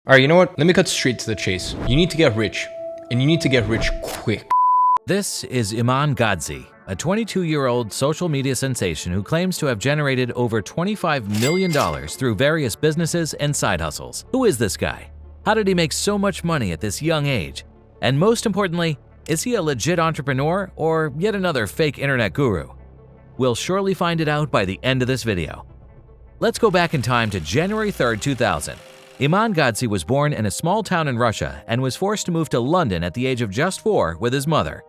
All right, you know what? Let me cut straight to the chase. You need to get rich, and you need to get rich quick. This is Iman Gadzhi, a 22-year-old social media sensation who claims to have generated over $25 million through various businesses and side hustles. Who is this guy? How did he make so much money at this young age? And most importantly, is he a legit entrepreneur or yet another fake internet guru? We'll surely find it out by the end of this video. Let's go back in time to January 3rd, 2000. Iman Gadzhi was born in a small town in Russia and was forced to move to London at the age of just 4 with his mother.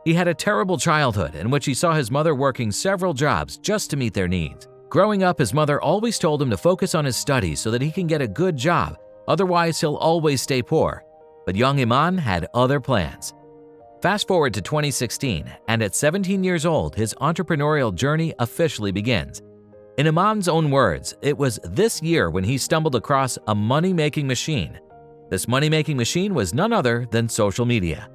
He had a terrible childhood in which he saw his mother working several jobs just to meet their needs. Growing up, his mother always told him to focus on his studies so that he can get a good job, otherwise he'll always stay poor. But young Iman had other plans. Fast forward to 2016, and at 17 years old, his entrepreneurial journey officially begins. In Iman's own words, it was this year when he stumbled across a money-making machine. This money-making machine was none other than social media.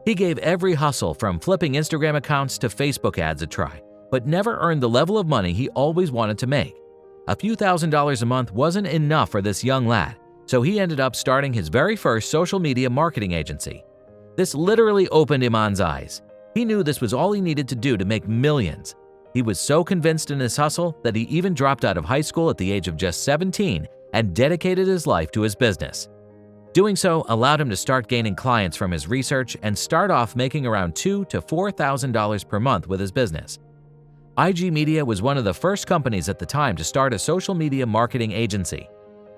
He gave every hustle from flipping Instagram accounts to Facebook ads a try, but never earned the level of money he always wanted to make. A few $1,000s a month wasn't enough for this young lad, so he ended up starting his very first social media marketing agency. This literally opened Iman's eyes. He knew this was all he needed to do to make millions. He was so convinced in his hustle that he even dropped out of high school at the age of just 17 and dedicated his life to his business. Doing so allowed him to start gaining clients from his research and start off making around $2,000 to $4,000 per month with his business. IG Media was one of the first companies at the time to start a social media marketing agency.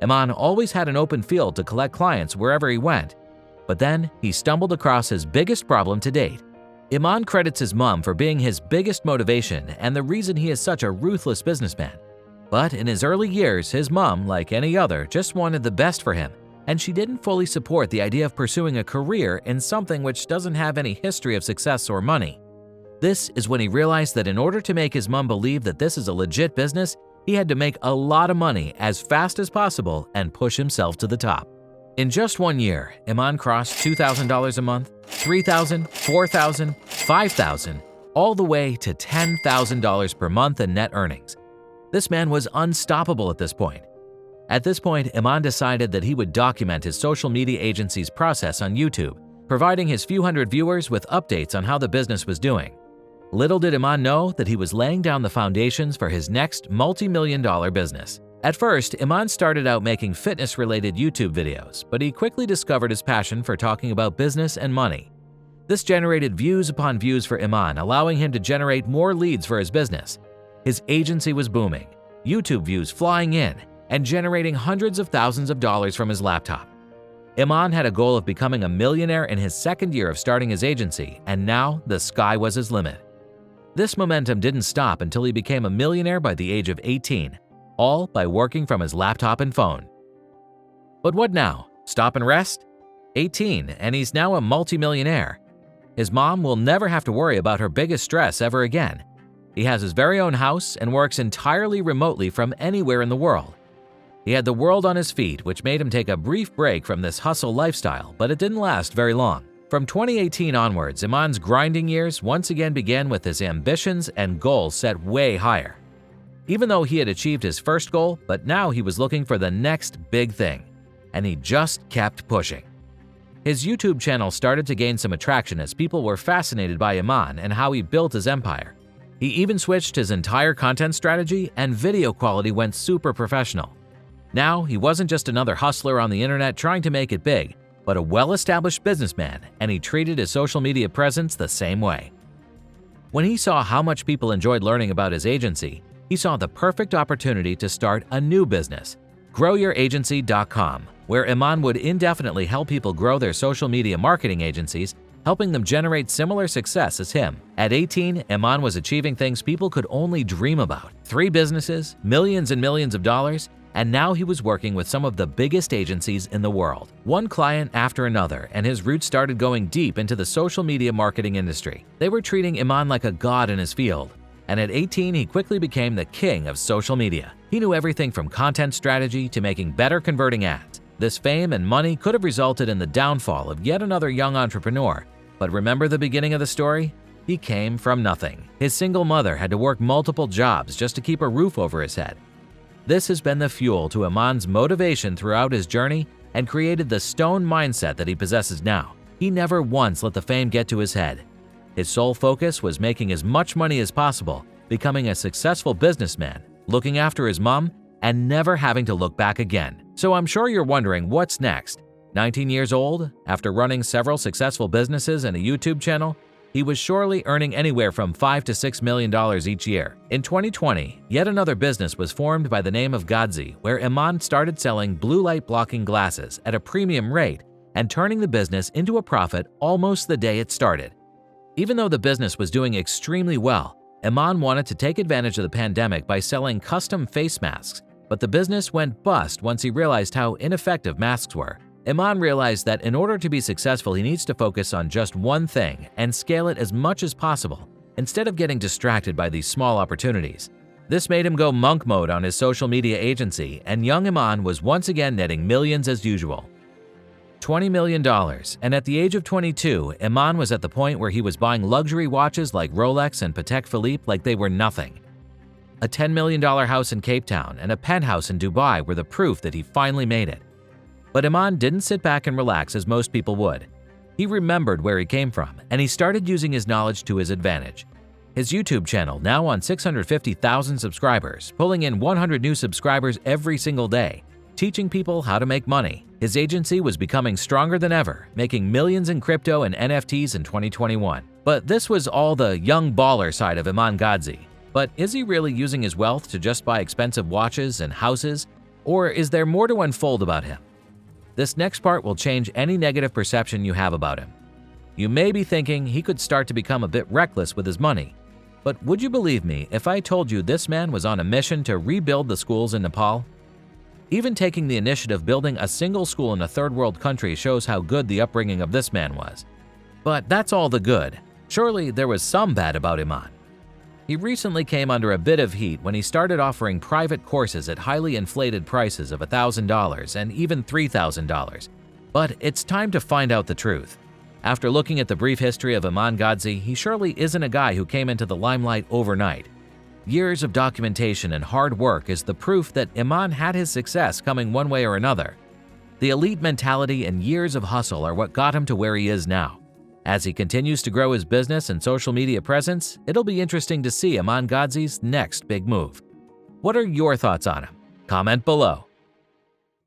Iman always had an open field to collect clients wherever he went, but then he stumbled across his biggest problem to date. Iman credits his mom for being his biggest motivation and the reason he is such a ruthless businessman. But in his early years, his mom, like any other, just wanted the best for him, and she didn't fully support the idea of pursuing a career in something which doesn't have any history of success or money. This is when he realized that in order to make his mom believe that this is a legit business, he had to make a lot of money as fast as possible and push himself to the top. In just 1 year, Iman crossed $2,000 a month, $3,000, $4,000, $5,000, all the way to $10,000 per month in net earnings. This man was unstoppable at this point. At this point, Iman decided that he would document his social media agency's process on YouTube, providing his few hundred viewers with updates on how the business was doing. Little did Iman know that he was laying down the foundations for his next multi-million-dollar business. At first, Iman started out making fitness-related YouTube videos, but he quickly discovered his passion for talking about business and money. This generated views upon views for Iman, allowing him to generate more leads for his business. His agency was booming, YouTube views flying in, and generating hundreds of thousands of dollars from his laptop. Iman had a goal of becoming a millionaire in his second year of starting his agency, and now the sky was his limit. This momentum didn't stop until he became a millionaire by the age of 18. All by working from his laptop and phone. But what now? Stop and rest? 18, and he's now a multimillionaire. His mom will never have to worry about her biggest stress ever again. He has his very own house and works entirely remotely from anywhere in the world. He had the world on his feet, which made him take a brief break from this hustle lifestyle, but it didn't last very long. From 2018 onwards, Iman's grinding years once again began with his ambitions and goals set way higher. Even though he had achieved his first goal, but now he was looking for the next big thing, and he just kept pushing. His YouTube channel started to gain some attraction as people were fascinated by Iman and how he built his empire. He even switched his entire content strategy, and video quality went super professional. Now, he wasn't just another hustler on the internet trying to make it big, but a well-established businessman, and he treated his social media presence the same way. When he saw how much people enjoyed learning about his agency, he saw the perfect opportunity to start a new business, GrowYourAgency.com, where Iman would indefinitely help people grow their social media marketing agencies, helping them generate similar success as him. At 18, Iman was achieving things people could only dream about. 3 businesses, millions and millions of dollars, and now he was working with some of the biggest agencies in the world. One client after another, and his roots started going deep into the social media marketing industry. They were treating Iman like a god in his field. And at 18, he quickly became the king of social media. He knew everything from content strategy to making better converting ads. This fame and money could have resulted in the downfall of yet another young entrepreneur. But remember the beginning of the story? He came from nothing. His single mother had to work multiple jobs just to keep a roof over his head. This has been the fuel to Iman's motivation throughout his journey, and created the stone mindset that he possesses now. He never once let the fame get to his head. His sole focus was making as much money as possible, becoming a successful businessman, looking after his mom, and never having to look back again. So I'm sure you're wondering what's next. 19 years old, after running several successful businesses and a YouTube channel, he was surely earning anywhere from $5 to $6 million each year. In 2020, yet another business was formed by the name of Gadzhi, where Iman started selling blue light blocking glasses at a premium rate and turning the business into a profit almost the day it started. Even though the business was doing extremely well, Iman wanted to take advantage of the pandemic by selling custom face masks, but the business went bust once he realized how ineffective masks were. Iman realized that in order to be successful, he needs to focus on just one thing and scale it as much as possible, instead of getting distracted by these small opportunities. This made him go monk mode on his social media agency, and young Iman was once again netting millions as usual. $20 million, and at the age of 22, Iman was at the point where he was buying luxury watches like Rolex and Patek Philippe like they were nothing. A $10 million house in Cape Town and a penthouse in Dubai were the proof that he finally made it. But Iman didn't sit back and relax as most people would. He remembered where he came from, and he started using his knowledge to his advantage. His YouTube channel, now on 650,000 subscribers, pulling in 100 new subscribers every single day, teaching people how to make money. His agency was becoming stronger than ever, making millions in crypto and NFTs in 2021. But this was all the young baller side of Iman Gadzhi. But is he really using his wealth to just buy expensive watches and houses? Or is there more to unfold about him? This next part will change any negative perception you have about him. You may be thinking he could start to become a bit reckless with his money. But would you believe me if I told you this man was on a mission to rebuild the schools in Nepal? Even taking the initiative building a single school in a third world country shows how good the upbringing of this man was. But that's all the good. Surely there was some bad about Iman. He recently came under a bit of heat when he started offering private courses at highly inflated prices of $1,000 and even $3,000. But it's time to find out the truth. After looking at the brief history of Iman Gadzhi, he surely isn't a guy who came into the limelight overnight. Years of documentation and hard work is the proof that Iman had his success coming one way or another. The elite mentality and years of hustle are what got him to where he is now. As he continues to grow his business and social media presence, it'll be interesting to see Iman Gadzhi's next big move. What are your thoughts on him? Comment below.